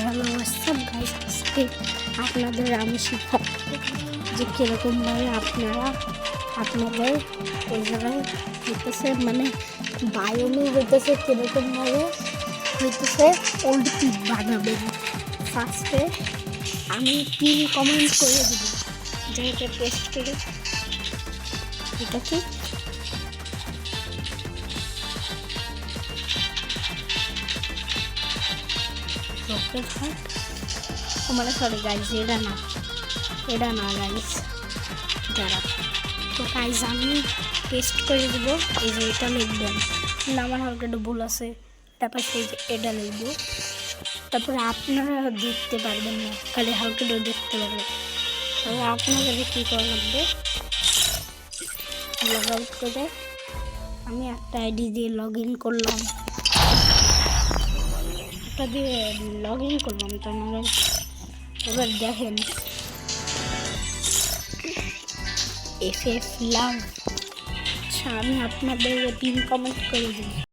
Hello WhatsApp guys, আজকে আপনাদের আমি শিখাবো যে কীরকমভাবে আপনাদের এই জায়গায় হইতেছে, মানে বায়োমি হইতেছে কীরকমভাবে হইতেছে ওল্ড পিক বানাবেন। ফার্স্টে আমি পিন কমেন্ট করে দেব, যেটা টেস্ট করে এটা কি রকেট হার্ট, মানে সরি গাইজ, এটা না গাইজ, যারা তো গাইজ আমি টেস্ট করে দেবো। এই যে এটা লিখবেন, কিন্তু আমার হালকা একটু ভুল আছে, তারপর সেই যে এটা লিখবো, তারপরে আপনারা দেখতে পারবেন না, খালি হালকা একটু দেখতে পারবেন। তাহলে আপনাদের কী করা লাগবে, লগ আউট করে আমি একটা আইডি দিয়ে লগ ইন করলাম, একটা দিয়ে লগ ইন করলাম। তো এবার দেখেন FF লাভ। আচ্ছা, আমি আপনাদের পিন কমেন্ট করে দিই।